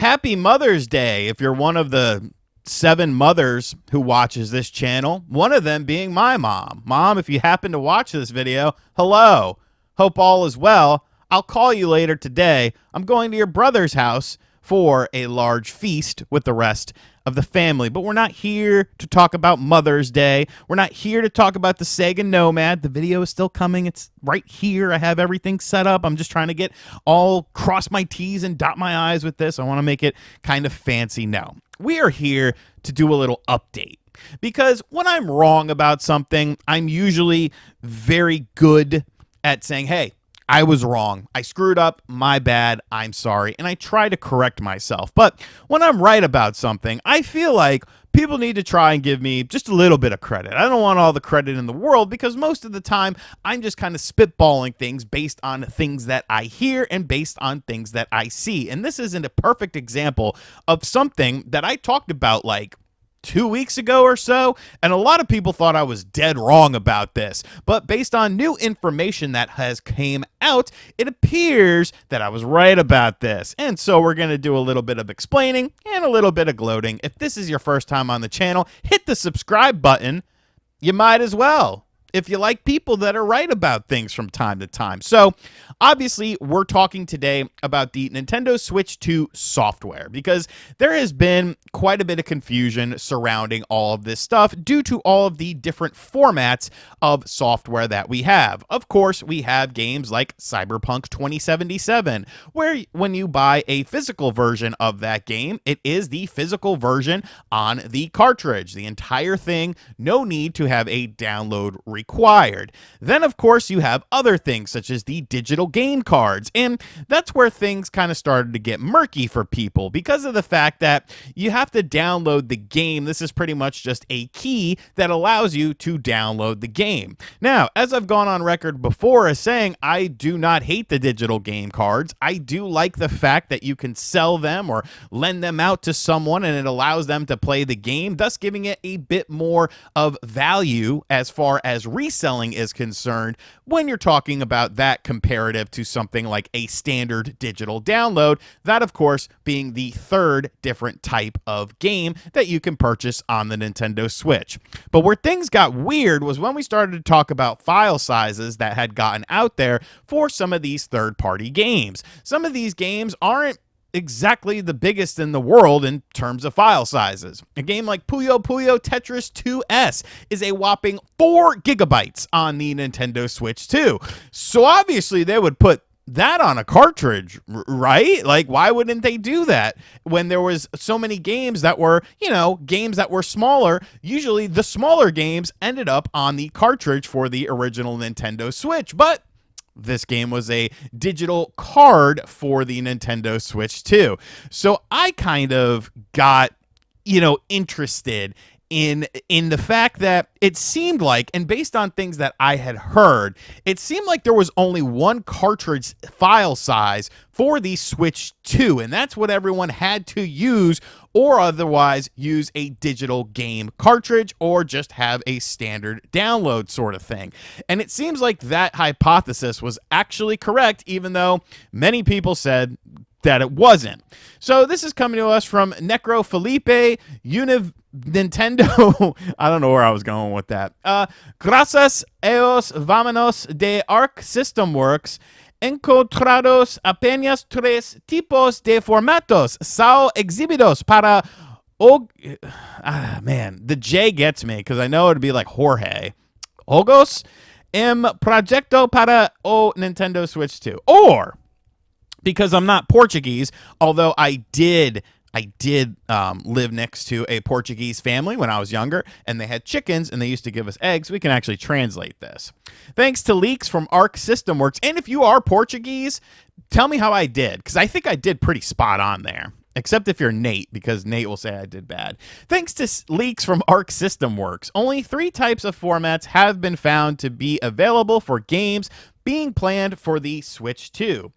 Happy Mother's Day if you're one of the 7 mothers who watches this channel, one of them being my mom. Mom, if you happen to watch this video, hello. Hope all is well. I'll call you later today. I'm going to your brother's house for a large feast with the rest of the family. But we're not here to talk about Mother's Day. We're not here to talk about the Sega Nomad. The video is still coming. It's right here. I have everything set up. I'm just trying to get all cross my T's and dot my I's with this. I want to make it kind of fancy. No, we are here to do a little update. Because when I'm wrong about something, I'm usually very good at saying, hey, I was wrong. I screwed up. My bad. I'm sorry. And I try to correct myself. But when I'm right about something, I feel like people need to try and give me just a little bit of credit. I don't want all the credit in the world because most of the time I'm just kind of spitballing things based on things that I hear and based on things that I see. And this isn't a perfect example of something that I talked about like 2 weeks ago or so, and a lot of people thought I was dead wrong about this. But based on new information that has came out, it appears that I was right about this. And so we're going to do a little bit of explaining and a little bit of gloating. If this is your first time on the channel, hit the subscribe button. You might as well, if you like people that are right about things from time to time. So obviously we're talking today about the Nintendo Switch 2 software because there has been quite a bit of confusion surrounding all of this stuff due to all of the different formats of software that we have. Of course, we have games like Cyberpunk 2077, where when you buy a physical version of that game, it is the physical version on the cartridge. The entire thing, no need to have a download required. Then, of course, you have other things such as the digital game cards, and that's where things kind of started to get murky for people because of the fact that you have to download the game. This is pretty much just a key that allows you to download the game. Now, as I've gone on record before as saying, I do not hate the digital game cards. I do like the fact that you can sell them or lend them out to someone and it allows them to play the game, thus giving it a bit more of value as far as reselling is concerned when you're talking about that comparative to something like a standard digital download, that of course being the third different type of game that you can purchase on the Nintendo Switch. But where things got weird was when we started to talk about file sizes that had gotten out there for some of these third-party games. Some of these games aren't exactly the biggest in the world in terms of file sizes. A game like Puyo Puyo Tetris 2S is a whopping 4 gigabytes on the Nintendo Switch 2. So obviously they would put that on a cartridge, right? Like, why wouldn't they do that when there was so many games that were, games that were smaller? Usually the smaller games ended up on the cartridge for the original Nintendo Switch, but this game was a digital card for the Nintendo Switch 2. So I kind of got, interested in the fact that it seemed like, and based on things that I had heard, it seemed like there was only one cartridge file size for the Switch 2, and that's what everyone had to use, or otherwise use a digital game cartridge or just have a standard download sort of thing. And it seems like that hypothesis was actually correct, even though many people said that it wasn't. So this is coming to us from Necro Felipe, Nintendo. I don't know where I was going with that. Gracias eos vámonos de Arc System Works encontrados apenas 3 tipos de formatos são exhibidos para man, the J gets me because I know it'd be like Jorge. Jogos em proyecto para o Nintendo Switch 2. Or, because I'm not Portuguese, although I did live next to a Portuguese family when I was younger, and they had chickens, and they used to give us eggs. We can actually translate this. Thanks to leaks from Arc System Works, and if you are Portuguese, tell me how I did, because I think I did pretty spot on there. Except if you're Nate, because Nate will say I did bad. Thanks to leaks from Arc System Works, only 3 types of formats have been found to be available for games being planned for the Switch 2.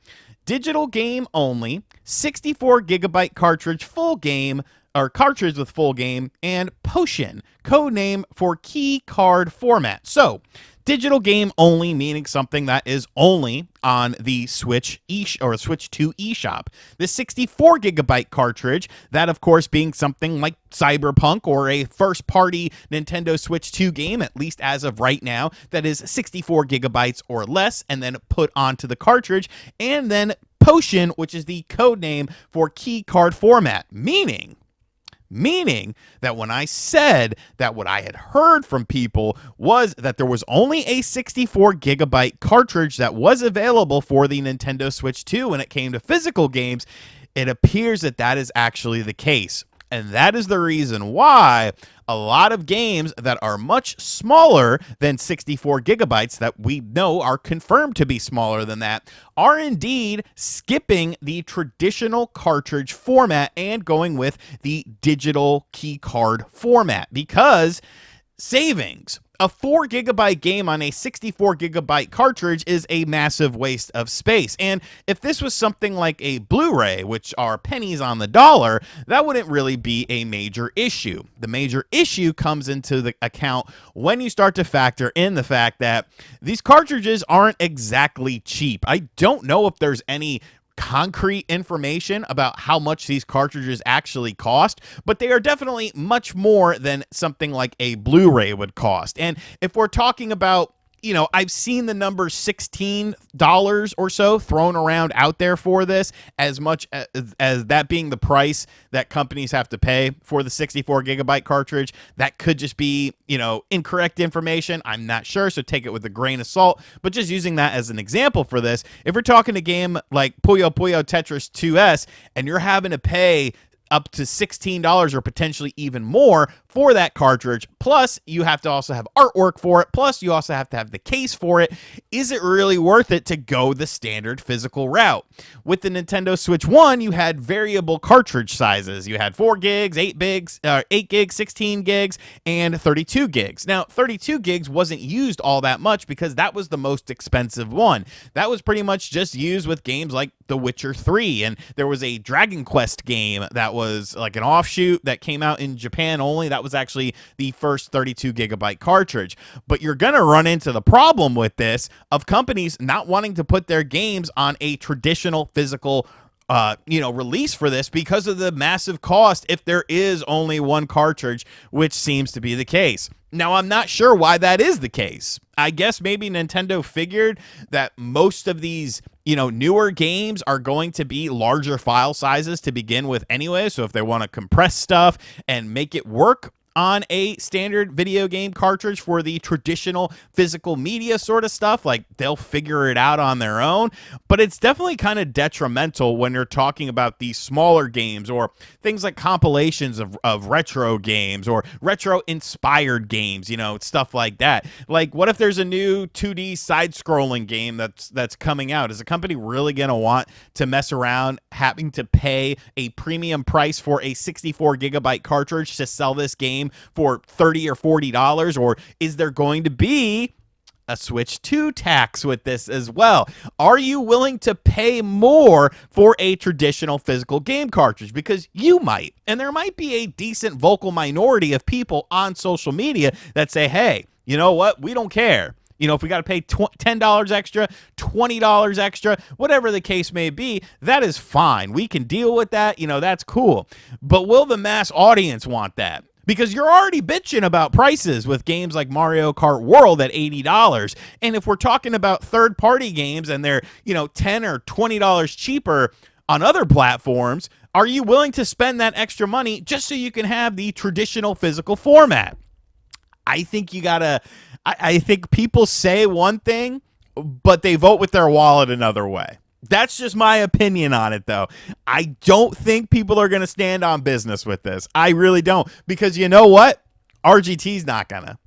Digital game only, 64 gigabyte cartridge full game, or cartridge with full game, and Potion, code name for key card format. So Digital game only meaning something that is only on the Switch or Switch 2 eShop. The 64 gigabyte cartridge, that of course being something like Cyberpunk or a first party Nintendo Switch 2 game, at least as of right now, that is 64 gigabytes or less, and then put onto the cartridge, and then Potion, which is the code name for key card format, meaning that when I said that what I had heard from people was that there was only a 64 gigabyte cartridge that was available for the Nintendo Switch 2 when it came to physical games, it appears that that is actually the case. And that is the reason why a lot of games that are much smaller than 64 gigabytes, that we know are confirmed to be smaller than that, are indeed skipping the traditional cartridge format and going with the digital key card format, because savings. A 4 gigabyte game on a 64 gigabyte cartridge is a massive waste of space. And if this was something like a Blu-ray, which are pennies on the dollar, that wouldn't really be a major issue. The major issue comes into the account when you start to factor in the fact that these cartridges aren't exactly cheap. I don't know if there's any concrete information about how much these cartridges actually cost, but they are definitely much more than something like a Blu-ray would cost. And if we're talking about, you know, I've seen the number $16 or so thrown around out there for this, as much as that being the price that companies have to pay for the 64 gigabyte cartridge. That could just be, you know, incorrect information. I'm not sure, so take it with a grain of salt. But just using that as an example for this, if we're talking a game like Puyo Puyo Tetris 2S and you're having to pay up to $16 or potentially even more for that cartridge, plus you have to also have artwork for it, plus you also have to have the case for it, is it really worth it to go the standard physical route? With the Nintendo Switch 1, you had variable cartridge sizes. You had 4 gigs, 8 gigs, 16 gigs, and 32 gigs. Now, 32 gigs wasn't used all that much because that was the most expensive one. That was pretty much just used with games like The Witcher 3, and there was a Dragon Quest game that was like an offshoot that came out in Japan only. That was actually the first 32 gigabyte cartridge. But you're going to run into the problem with this of companies not wanting to put their games on a traditional physical release for this because of the massive cost if there is only one cartridge, which seems to be the case. Now, I'm not sure why that is the case. I guess maybe Nintendo figured that most of these, newer games are going to be larger file sizes to begin with anyway. So if they want to compress stuff and make it work on a standard video game cartridge for the traditional physical media sort of stuff, like they'll figure it out on their own. But it's definitely kind of detrimental when you're talking about these smaller games or things like compilations of retro games or retro inspired games, stuff like that. Like, what if there's a new 2D side-scrolling game that's coming out? Is a company really going to want to mess around having to pay a premium price for a 64 gigabyte cartridge to sell this game for $30 or $40, or is there going to be a Switch 2 tax with this as well? Are you willing to pay more for a traditional physical game cartridge? Because you might, and there might be a decent vocal minority of people on social media that say, hey, you know what, we don't care. If we got to pay $10 extra, $20 extra, whatever the case may be, that is fine. We can deal with that. That's cool. But will the mass audience want that? Because you're already bitching about prices with games like Mario Kart World at $80. And if we're talking about third-party games and they're, $10 or $20 cheaper on other platforms, are you willing to spend that extra money just so you can have the traditional physical format? I think I think people say one thing, but they vote with their wallet another way. That's just my opinion on it, though. I don't think people are going to stand on business with this. I really don't. Because you know what? RGT's not going to.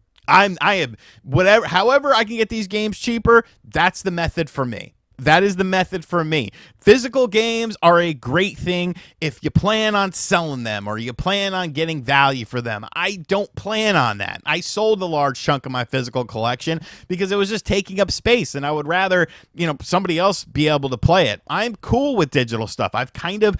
However I can get these games cheaper, that's the method for me. That is the method for me. Physical games are a great thing if you plan on selling them or you plan on getting value for them. I don't plan on that. I sold a large chunk of my physical collection because it was just taking up space, and I would rather, somebody else be able to play it. I'm cool with digital stuff. I've kind of,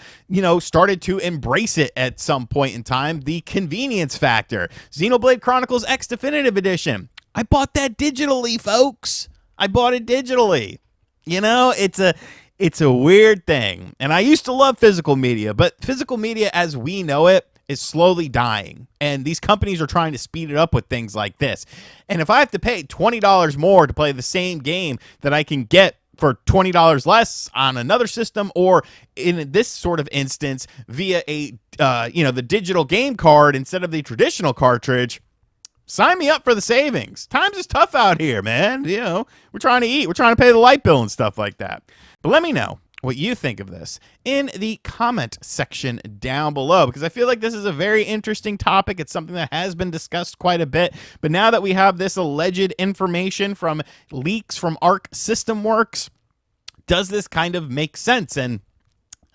started to embrace it at some point in time. The convenience factor. Xenoblade Chronicles X Definitive Edition. I bought that digitally, folks. I bought it digitally. You know, it's a weird thing. And I used to love physical media, but physical media as we know it is slowly dying. And these companies are trying to speed it up with things like this. And if I have to pay $20 more to play the same game that I can get for $20 less on another system, or in this sort of instance via a the digital game card instead of the traditional cartridge, sign me up for the savings. Times is tough out here, man. You know, we're trying to eat, we're trying to pay the light bill and stuff like that. But let me know what you think of this in the comment section down below, because I feel like this is a very interesting topic. It's something that has been discussed quite a bit, but now that we have this alleged information from leaks from Arc System Works, does this kind of make sense? And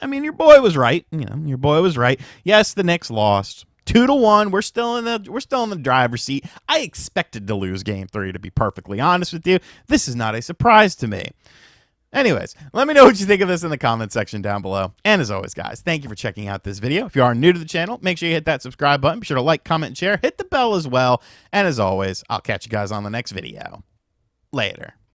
I mean, your boy was right. You know, your boy was right. Yes, the Knicks lost 2-1. We're still in the driver's seat. I expected to lose Game 3, to be perfectly honest with you. This is not a surprise to me. Anyways, let me know what you think of this in the comment section down below. And as always, guys, thank you for checking out this video. If you are new to the channel, make sure you hit that subscribe button. Be sure to like, comment, and share. Hit the bell as well. And as always, I'll catch you guys on the next video. Later.